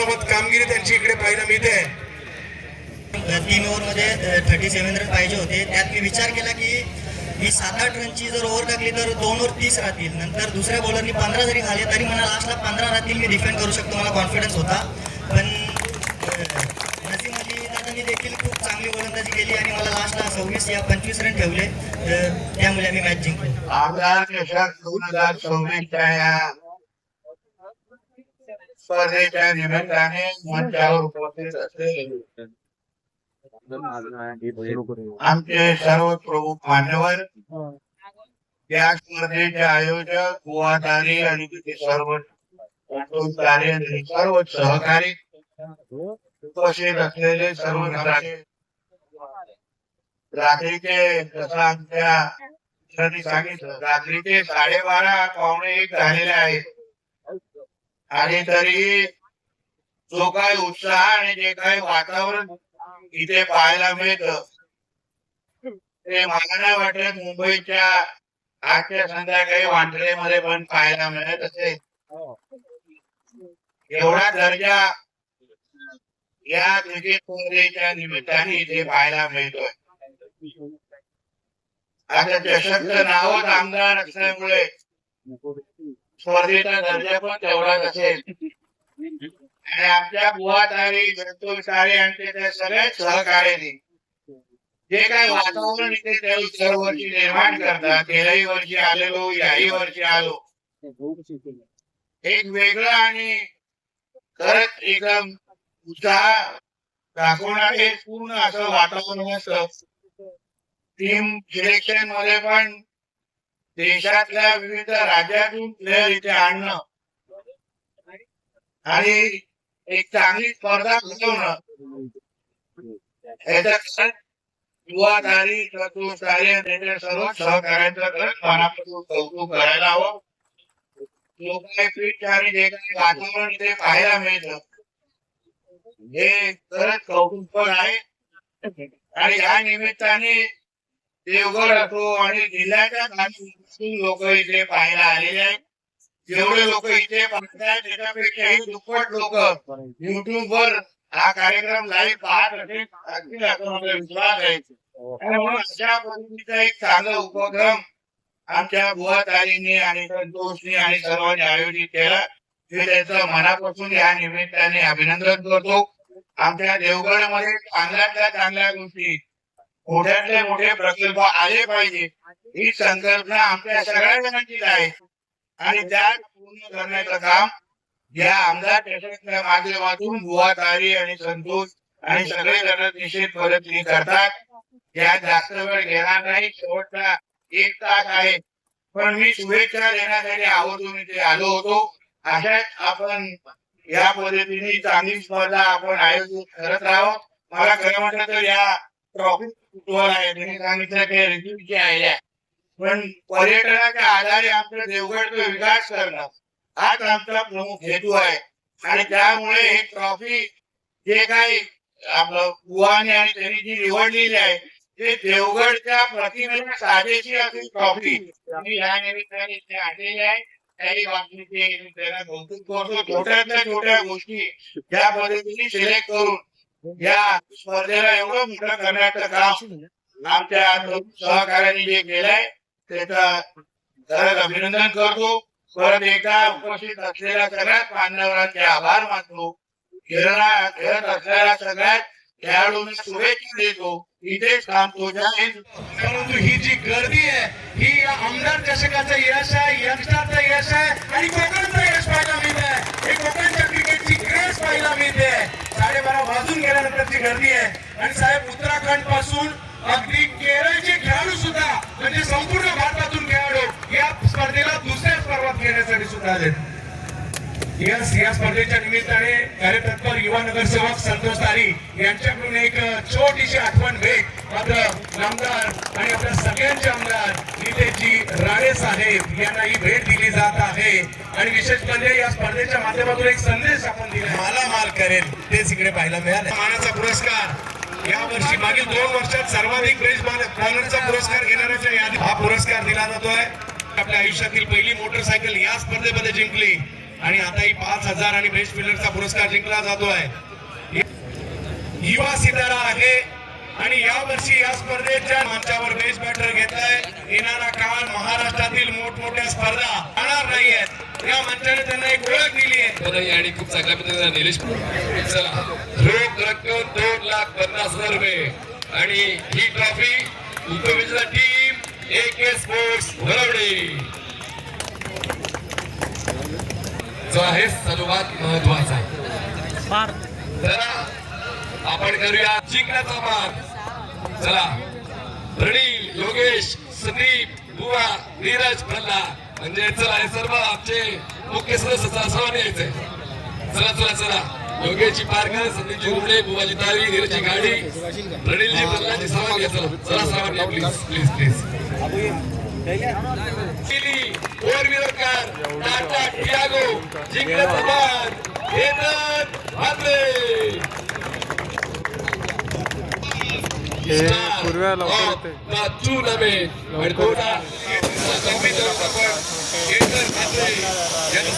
मनोमत कामगिरी त्यांची इकडे पाहायला मिळते. 3 ओव्हरमध्ये 37 रन पाहिजे होते. त्यात मी विचार केला की मी 7-8 रनची जर ओव्हर टाकली तर 2 ओव्हर 30 राहतील. नंतर दुसऱ्या बॉलरनी 15 जरी खाले तरी मला लास्टला 15 राहतील, मी डिफेंड करू शकतो, मला कॉन्फिडन्स होता. पण नसीम अली दादांनी देखील खूप चांगली गोलंदाजी केली आणि मला लास्टला 26 या 25 रन ठेवले. त्यामुळे आम्ही मॅच जिंकलो. आमदार चषक 2026च्या या स्पर्धेच्या निमित्ताने मंचावर उपस्थित असलेले आमचे सर्व प्रमुख मान्यवर, या स्पर्धेचे आयोजक, गोवाधारी आणि तिथे सर्व सर्व सहकारी, उपस्थित असलेले सर्व रात्रीचे, जसं आमच्या सांगितलं, रात्रीचे 12:30 पावणे 1 झालेले आहेत आणि तरी जो काही उत्साह आणि जे काही वातावरण इथे पाहायला मिळतं ते मला नाही वाटत मुंबईच्या आजच्या संध्याकाळी वांद्रेमध्ये पण पाहायला मिळत असेल. एवढा दर्जा या क्रिकेट स्पर्धेच्या निमित्ताने इथे पाहायला मिळतोय. आता चषकचं नावच आमदार असल्यामुळे स्पर्धेचा दर्जा पण तेवढाच असेल. आणि आमच्या बुवातारी, जंतुसारी आणि त्या सगळ्या सहकार्याने जे काही वातावरण इथे दरवर्षी निर्माण करतात, गेल्याही वर्षी आलेलो, याही वर्षी आलो, एक वेगळं आणि खरंच एकदम उत्साह दाखवणारे पूर्ण असं वातावरण असतं. टीम सिलेक्शन मध्ये पण देशातल्या विविध राज्यातून प्लेयर इथे आणणं आणि एक चांगली स्पर्धा घडवणं, याचा युवाधारी, चतुर्सारी त्यांच्या सर्व सहकार्यांचं मनापासून कौतुक करायला हवं. जो काही पीठ आणि जे काही वातावरण इथे पाहायला मिळतं हे खरंच कौतुकपर आहे. आणि या निमित्ताने देवगड असो आणि जिल्ह्याच्या काही लोक इथे पाहायला आलेले आहेत. जेवढे लोक इथे पाहतात त्याच्यापेक्षाही दुप्पट लोक युट्यूबवर हा कार्यक्रम लाईव्ह पाहत असतील असं मला विश्वास आहे. आणि म्हणून अशा पद्धतीचा एक चांगला उपक्रम आमच्या बुवातारींनी आणि संतोषनी आणि सर्वांनी आयोजित केला. मी त्यांचं मनापासून या निमित्ताने अभिनंदन करतो. आमच्या देवगडमध्ये चांगल्यातल्या चांगल्या गोष्टी, मोठ्यातले मोठे प्रकल्प आले पाहिजे ही संकल्पना आमच्या सगळ्या जणांचीच आहे. आणि त्या पूर्ण करण्याचं काम या आमदार चषकच्या माध्यमातून बुवातारी आणि संतोष आणि सगळे जण निश्चित पद्धतीने करतात. या जास्त वेळ घेणार नाही, शेवटचा 1 तास आहे. पण मी शुभेच्छा देण्यासाठी आवर्जून इथे आलो होतो. अशाच आपण या पद्धतीने चांगली स्पर्धा आपण आयोजित करत राहावं. मला खरं म्हटलं तर या ट्रॉफी आहे, त्यांनी सांगितलं की रिझ्यूमची आहे, पण पर्यटनाच्या आधारे आमच्या देवगडचा विकास करणं हाच आमचा प्रमुख हेतू आहे. आणि त्यामुळे हे ट्रॉफी जे काही आपलं बुवाने आणि त्यांनी जी निवडलेली आहे ते देवगडच्या प्रतिमेला साजेशी अशी ट्रॉफी आम्ही या निमित्ताने इथे आणलेली आहे. काही बाबतीत त्याला कौतुक करतो. छोट्यातल्या छोट्या गोष्टी या पद्धतीने सिलेक्ट करून या स्पर्धेला एवढं मोठं करण्याचं काम आमच्या सहकार्याने जे केलंय त्याचं खरंच अभिनंदन करतो. परत एकदा उपस्थित असलेल्या सगळ्याच मान्यवरांचे आभार मानतो. खेळत असलेल्या सगळ्यात खेळाडूंना शुभेच्छा देतो. इथेच थांबतो. परंतु ही जी गर्दी आहे ही या आमदार चषकाचं यश आहे, यंगस्टरचं यश आहे आणि कोकणचं यश पाहायला मिळत आहे. हे कोकणच्या क्रिकेटची क्रेज पाहायला मिळते. 12:30 वाजून गेल्यानंतरची गर्दी आहे. आणि साहेब, उत्तराखंड पासून अगदी केरळचे खेळाडू सुद्धा, म्हणजे संपूर्ण भारतातून खेळाडू या स्पर्धेला दुसऱ्या स्पर्धात घेण्यासाठी सुद्धा आले. या स्पर्धेच्या निमित्ताने कार्यतत्पर युवा नगरसेवक संतोष तारी यांच्याकडून एक छोटीशी आठवण भेट मात्र आमदार आणि आपल्या सगळ्यांचे आमदार नितेशजी राणे साहेब यांना ही भेट दिली जात आहे. आणि विशेष म्हणजे या स्पर्धेच्या माध्यमातून एक संदेश आपण दिला, मालामाल करेल तेच इकडे पाहायला मिळाला. मानाचा पुरस्कार या वर्षी मागील 2 वर्षात सर्वाधिक बेस्ट बॉलरचा पुरस्कार घेणाऱ्याच्या यादीत हा पुरस्कार दिला जातोय. आपल्या आयुष्यातील पहिली मोटरसायकल या स्पर्धेमध्ये जिंकली आणि आताही 5,000 आणि बेस्ट फिल्डरचा पुरस्कार जिंकला जातोय. युवा सितारा आहे आणि या वर्षी या स्पर्धेच्या मंचावर बेस्ट बॅटर घेतलाय. येणारा काळ महाराष्ट्रातील मोठमोठ्या स्पर्धा होणार नाहीयेत. या मंचाने त्यांना एक ओळख दिली आहे आणि खूप चांगल्या पद्धतीने निलेश चला रोख रक्कम 2,50,000 रुपये आणि ही ट्रॉफी उपविजेता टीम AK स्पोर्ट्स भरवडे जो आहे सर्वात महत्वाचा. चला आपण करूया जिंकण्याचा मान. चला प्रणील, योगेश, संदीप, बुवा, नीरज, प्रल्हाद म्हणजे चला हे सर्व आमचे मुख्य सदस्य सर्वांनी यायचंय. चला चला चला योगेशची पारकर, संदीपची रुपडे, बुवाची तारी, नीरजची गाडी, प्रणीलची, प्रल्हादची सर्वांनी घ्या. चला चला सर्वांनी please please please. Four wheeler car Tata Tiago जिंकण्याचा मान केतन म्हात्रे. पूर्व्या लवकर टूर्नामेंट आणि 2026 केतन म्हात्रे यांना